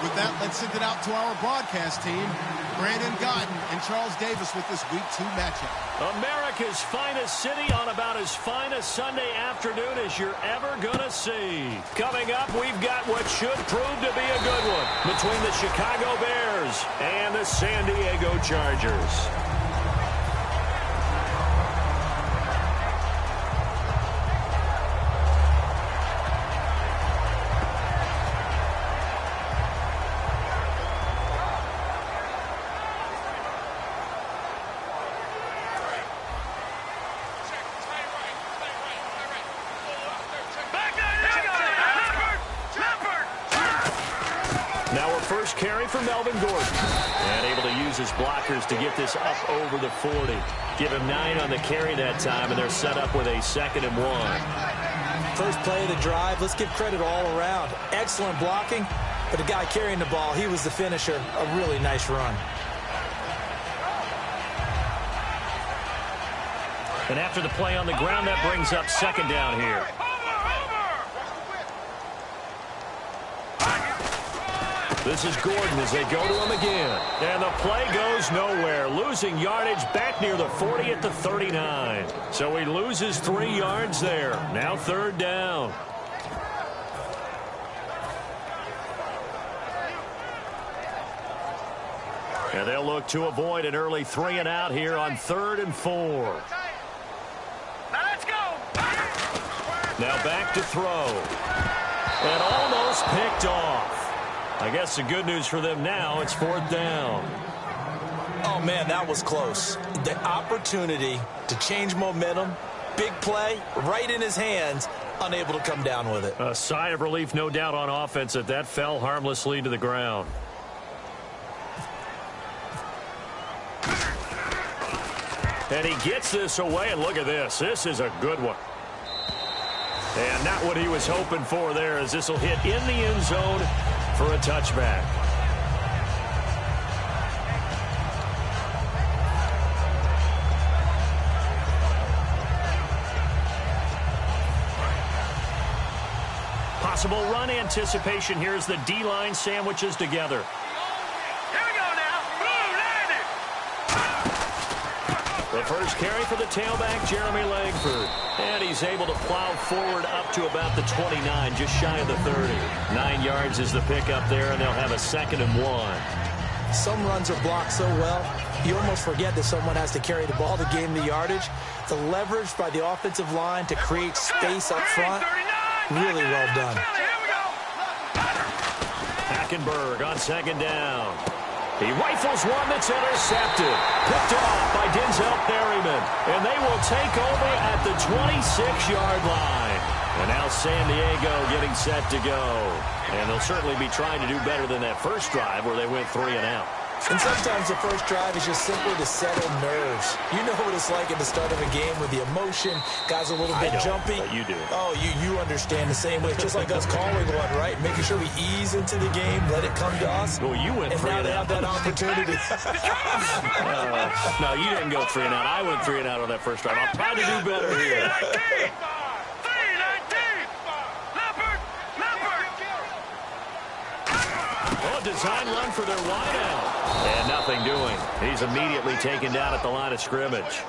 With that, let's send it out to our broadcast team. Brandon Godden and Charles Davis with this Week 2 matchup. America's finest city on about as fine a Sunday afternoon as you're ever going to see. Coming up, we've got what should prove to be a good one between the Chicago Bears and the San Diego Chargers. Carry for Melvin Gordon. And able to use his blockers to get this up over the 40. Give him 9 on the carry that time, and they're set up with a 2nd and 1. First play of the drive, let's give credit all around. Excellent blocking, but the guy carrying the ball, he was the finisher. A really nice run. And after the play on the ground, that brings up 2nd down here. This is Gordon as they go to him again. And the play goes nowhere. Losing yardage back near the 40 at the 39. So he loses 3 yards there. Now 3rd down. And they'll look to avoid an early 3 and out here on 3rd and 4. Now let's go. Now back to throw. And almost picked off. I guess the good news for them now, it's 4th down. Oh, man, that was close. The opportunity to change momentum, big play, right in his hands, unable to come down with it. A sigh of relief, no doubt, on offense that fell harmlessly to the ground. And he gets this away, and look at this. This is a good one. And not what he was hoping for there, as this will hit in the end zone for a touchback. Possible run anticipation here as the D-line sandwiches together. Here we go now. Boom, landed. The first carry for the tailback, Jeremy Langford. And he's able to plow forward up to about the 29, just shy of the 30. 9 yards is the pickup there, and they'll have a 2nd and 1. Some runs are blocked so well, you almost forget that someone has to carry the ball to gain the yardage. The leverage by the offensive line to create space up front, really well done. Hackenberg on 2nd down. He rifles one that's intercepted. Picked off by Denzel Perryman. And they will take over at the 26-yard line. And now San Diego getting set to go. And they'll certainly be trying to do better than that first drive where they went 3 and out. And sometimes the first drive is just simply to settle nerves. You know what it's like at the start of a game with the emotion. Guys a little bit jumpy. But you do. Oh, you understand the same way. Just like us calling one, right? Making sure we ease into the game, let it come to us. Well, you went 3 and out. And now they have that opportunity. No, you didn't go 3 and out. I went 3 and out on that first drive. I'll try to do better here. Design run for their wideout. And nothing doing. He's immediately taken down at the line of scrimmage.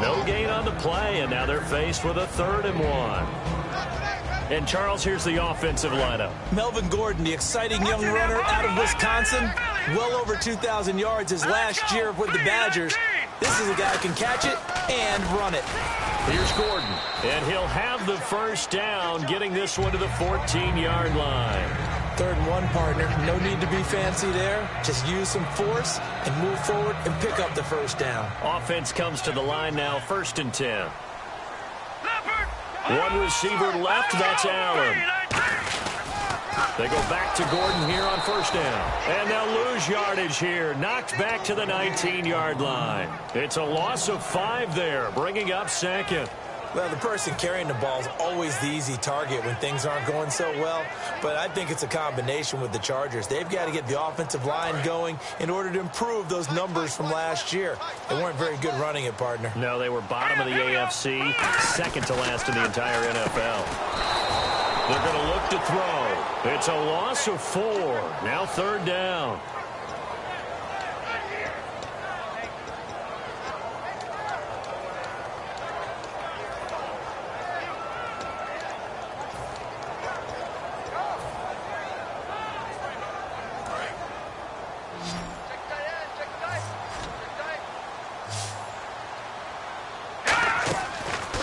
No gain on the play, and now they're faced with a 3rd and 1. And Charles, here's the offensive lineup. Melvin Gordon, the exciting young runner out of Wisconsin. Well over 2,000 yards his last year with the Badgers. This is a guy who can catch it and run it. Here's Gordon, and he'll have the first down, getting this one to the 14-yard line. 3rd and 1, partner. No need to be fancy there. Just use some force and move forward and pick up the first down. Offense comes to the line now, 1st and 10. One receiver left, that's Allen. They go back to Gordon here on 1st down. And they'll lose yardage here. Knocked back to the 19-yard line. It's a loss of 5 there, bringing up 2nd. Well, the person carrying the ball is always the easy target when things aren't going so well. But I think it's a combination with the Chargers. They've got to get the offensive line going in order to improve those numbers from last year. They weren't very good running it, partner. No, they were bottom of the AFC, 2nd to last in the entire NFL. They're going to look to throw. It's a loss of 4. Now 3rd down.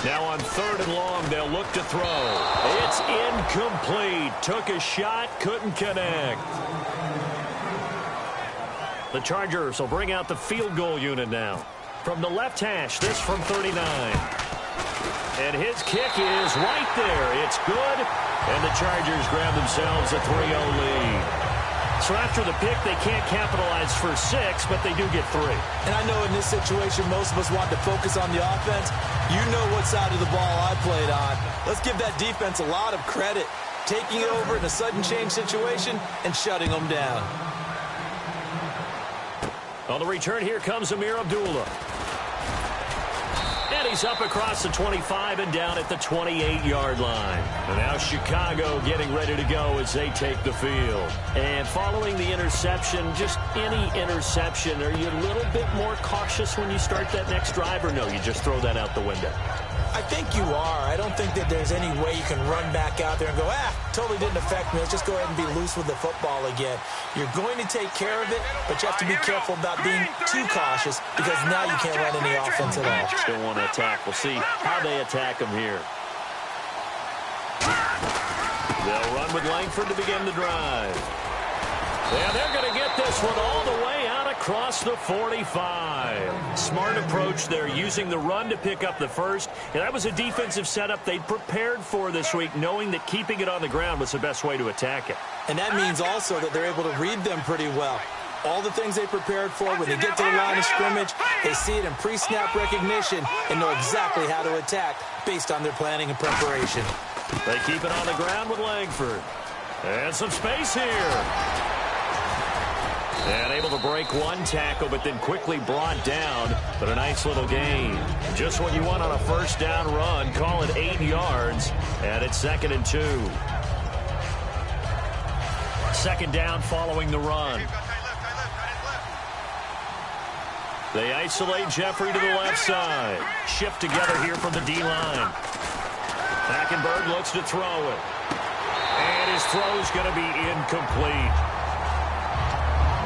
Now on 3rd and long, they'll look to throw. It's incomplete. Took a shot, couldn't connect. The Chargers will bring out the field goal unit now. From the left hash, this from 39. And his kick is right there. It's good. And the Chargers grab themselves a 3-0 lead. So after the pick, they can't capitalize for 6, but they do get 3. And I know in this situation, most of us want to focus on the offense. You know what side of the ball I played on. Let's give that defense a lot of credit. Taking it over in a sudden change situation and shutting them down. On the return, here comes Amir Abdullah. And he's up across the 25 and down at the 28-yard line. And now Chicago getting ready to go as they take the field. And following the interception, just any interception, are you a little bit more cautious when you start that next drive, or no, you just throw that out the window? I think you are. I don't think that there's any way you can run back out there and go, totally didn't affect me. Let's just go ahead and be loose with the football again. You're going to take care of it, but you have to be careful about being too cautious because now you can't run any offense at all. Still want to attack. We'll see how they attack them here. They'll run with Langford to begin the drive. And they're going to get this one all the way out across the 45. Smart approach there, using the run to pick up the first. And that was a defensive setup they'd prepared for this week, knowing that keeping it on the ground was the best way to attack it. And that means also that they're able to read them pretty well. All the things they prepared for, when they get to the line of scrimmage, they see it in pre-snap recognition and know exactly how to attack based on their planning and preparation. They keep it on the ground with Langford. And some space here. And able to break one tackle, but then quickly brought down. But a nice little gain. Just what you want on a first down run. Call it 8 yards. And it's 2nd and 2. 2nd down following the run. They isolate Jeffrey to the left side. Shift together here from the D-line. Hackenberg looks to throw it. And his throw's going to be incomplete.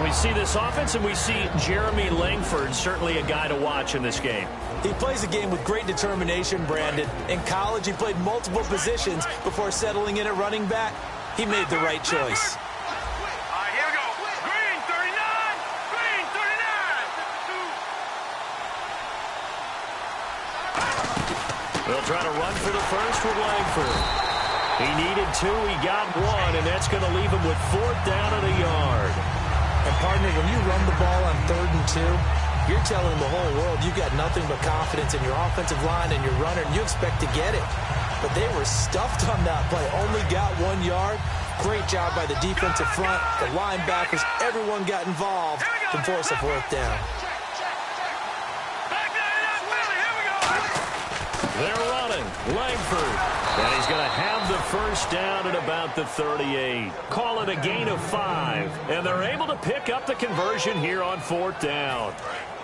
We see this offense, and we see Jeremy Langford, certainly a guy to watch in this game. He plays a game with great determination, Brandon. In college, he played multiple positions before settling in at running back. He made the right choice. All right, here we go. Green 39. Green 39. They'll try to run for the first with Langford. He needed 2. He got 1, and that's going to leave him with 4th down and a yard. And, partner, when you run the ball on 3rd and 2, you're telling the whole world you've got nothing but confidence in your offensive line and your runner, and you expect to get it. But they were stuffed on that play. Only got 1 yard. Great job by the defensive front. The linebackers, everyone got involved to force a 4th down. They're running. Langford. And he's going to have the first down at about the 38. Call it a gain of 5. And they're able to pick up the conversion here on 4th down.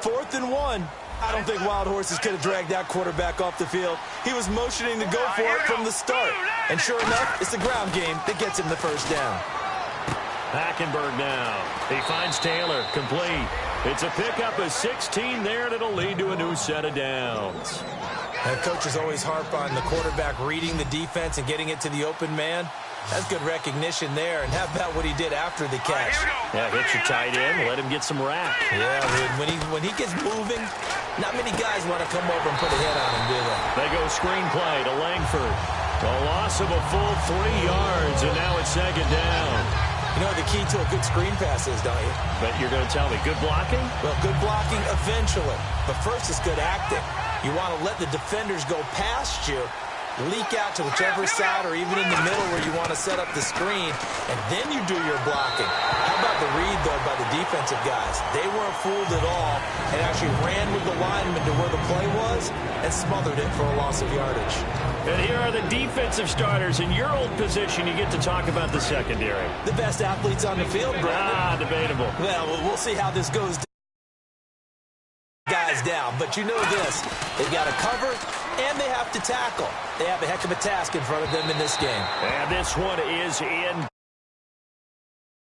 4th and 1. I don't think Wild Horses could have dragged that quarterback off the field. He was motioning to go for it from the start. And sure enough, it's the ground game that gets him the first down. Hackenberg now. He finds Taylor. Complete. It's a pickup of 16 there, and it'll lead to a new set of downs. And coaches always harp on the quarterback reading the defense and getting it to the open man. That's good recognition there. And how about what he did after the catch? Yeah, hit your tight end, let him get some rack. Yeah, when he gets moving, not many guys want to come over and put a hit on him, do they? They go screenplay to Langford. A loss of a full 3 yards, and now it's 2nd down. You know what the key to a good screen pass is, don't you? But you're going to tell me, good blocking? Well, good blocking eventually. But first is good acting. You want to let the defenders go past you, leak out to whichever side or even in the middle where you want to set up the screen, and then you do your blocking. How about the read, though, by the defense? defensive guys. They weren't fooled at all and actually ran with the lineman to where the play was and smothered it for a loss of yardage. And here are the defensive starters. In your old position, you get to talk about the secondary. The best athletes on the field, Brandon. Debatable. Well, we'll see how this goes guys down. But you know this, they've got to cover and they have to tackle. They have a heck of a task in front of them in this game. And this one is in.